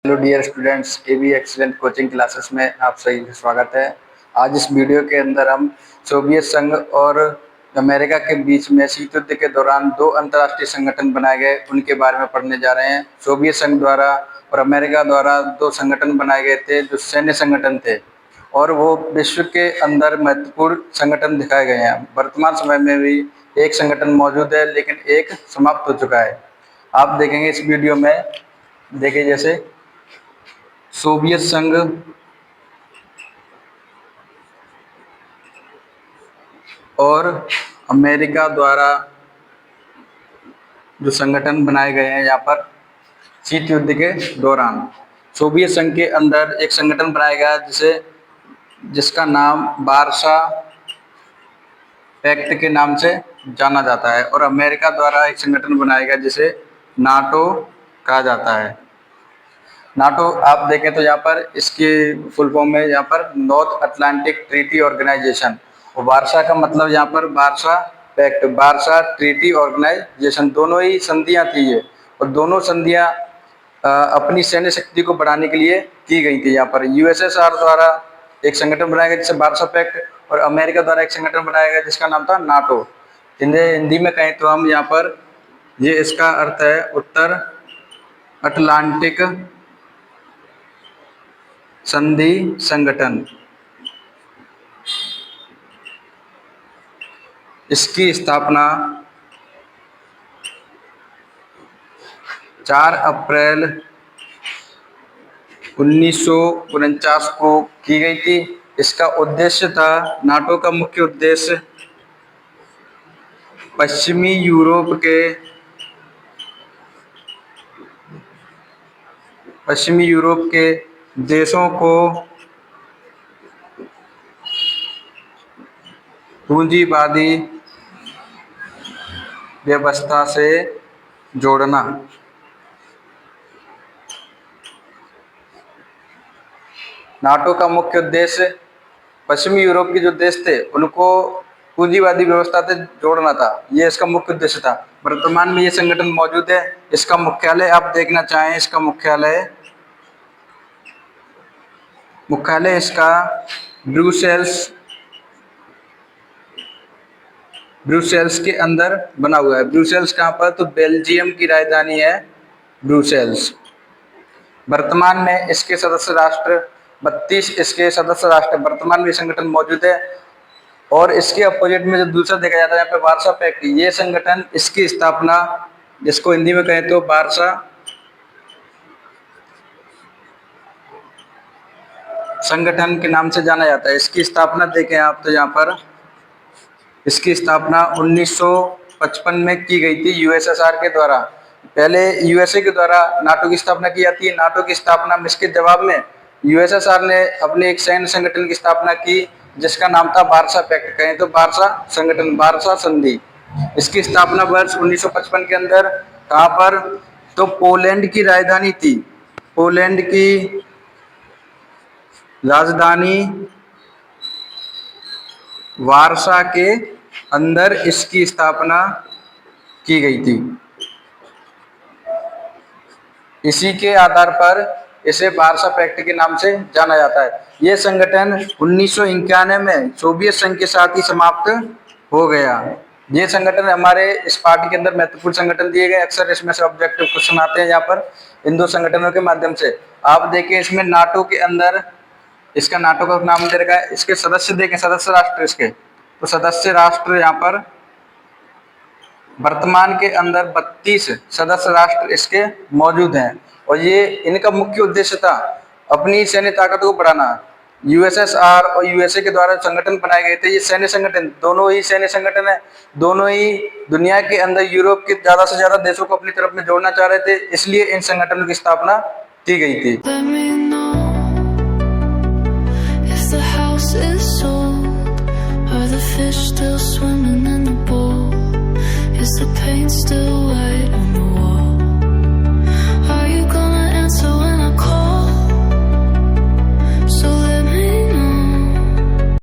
Hello dear students, AB excellent coaching classes में आप सभी का स्वागत है। आज इस वीडियो के अंदर हम सोवियत संघ और अमेरिका के बीच में शीत युद्ध के दौरान दो अंतर्राष्ट्रीय संगठन बनाए गए उनके बारे में पढ़ने जा रहे हैं। सोवियत संघ द्वारा और अमेरिका द्वारा दो संगठन बनाए गए थे जो सैन्य संगठन थे और वो विश्व के अंदर महत्वपूर्ण संगठन दिखाए गए हैं। वर्तमान समय में भी एक संगठन मौजूद है लेकिन एक समाप्त हो चुका है। आप देखेंगे इस वीडियो में, देखिए जैसे सोवियत संघ और अमेरिका द्वारा जो संगठन बनाए गए हैं यहाँ पर शीत युद्ध के दौरान। सोवियत संघ के अंदर एक संगठन बनाया गया जिसका नाम वार्सा पैक्ट के नाम से जाना जाता है और अमेरिका द्वारा एक संगठन बनाया गया जिसे नाटो कहा जाता है। नाटो आप देखें तो यहाँ पर इसकी फुल फॉर्म है यहाँ पर नॉर्थ अटलांटिक ट्रीटी ऑर्गेनाइजेशन, और वार्सा का मतलब यहाँ पर Warsaw Pact, Warsaw Treaty Organization, दोनों ही संधियाँ थी ये, और दोनों संधियाँ अपनी सैन्य शक्ति को बढ़ाने के लिए की गई थी। यहाँ पर यूएसएसआर द्वारा एक संगठन बनाया गया जिसे वार्सा पैक्ट, और अमेरिका द्वारा एक संगठन बनाया गया जिसका नाम था नाटो। हिंदी में कहें तो हम यहाँ पर ये इसका अर्थ है उत्तर अटलांटिक संधि संगठन। इसकी स्थापना 4 अप्रैल 1949 को की गई थी। इसका उद्देश्य था, नाटो का मुख्य उद्देश्य पश्चिमी यूरोप के देशों को पूंजीवादी व्यवस्था से जोड़ना। नाटो का मुख्य उद्देश्य पश्चिमी यूरोप के जो देश थे उनको पूंजीवादी व्यवस्था से जोड़ना था, ये इसका मुख्य उद्देश्य था। वर्तमान में ये संगठन मौजूद है। इसका मुख्यालय आप देखना चाहें, इसका मुख्यालय इसका ब्रुसेल्स के अंदर बना हुआ है। ब्रुसेल्स कहाँ पर? तो बेल्जियम की राजधानी है ब्रुसेल्स। वर्तमान में इसके सदस्य राष्ट्र 32 इसके सदस्य राष्ट्र वर्तमान में संगठन मौजूद है। और इसके अपोजिट में जो दूसरा देखा जाता है यहाँ पे वार्सा पैक्ट, ये संगठन, इसकी स्थापना, जिसको हिंदी में कहें तो वार्सा संगठन के नाम से जाना जाता है। इसकी स्थापना देखें आप तो यहाँ पर इसकी स्थापना 1955 में की गई थी यूएसएसआर के द्वारा। पहले यूएसए के द्वारा नाटो की स्थापना की जाती है। नाटो की स्थापना में इसके जवाब में यूएसएसआर ने अपने एक सैन्य संगठन की स्थापना की जिसका नाम था वार्सा पैक्ट, कहें तो वार्सा संगठन, वार्सा संधि। इसकी स्थापना वर्ष 1955 के अंदर कहाँ पर? तो पोलैंड की राजधानी थी, पोलैंड की राजधानी वार्सा के अंदर इसकी स्थापना की गई थी। इसी के आधार पर इसे वार्सा पैक्ट के नाम से जाना जाता है। यह संगठन 1991 में सोवियत संघ के साथ ही समाप्त हो गया। ये संगठन हमारे इस पार्टी के अंदर महत्वपूर्ण संगठन दिए गए, अक्सर इसमें से ऑब्जेक्टिव क्वेश्चन आते हैं यहाँ पर इन दो संगठनों के माध्यम से। आप देखें इसमें नाटो के अंदर, इसका नाटो का नाम दे रखा है। इसके सदस्य देखें, सदस्य राष्ट्र इसके, तो सदस्य राष्ट्र यहाँ पर वर्तमान के अंदर 32 सदस्य राष्ट्र इसके मौजूद हैं। और ये इनका मुख्य उद्देश्य था अपनी सैन्य ताकत को बढ़ाना। यूएसएसआर और यूएसए के द्वारा संगठन बनाए गए थे। ये सैन्य संगठन, दोनों ही सैन्य संगठन है, दोनों ही दुनिया के अंदर यूरोप के ज्यादा से ज्यादा देशों को अपनी तरफ में जोड़ना चाह रहे थे, इसलिए इन संगठनों की स्थापना की गई थी। Fish still swimming in the bowl? Is the paint still white?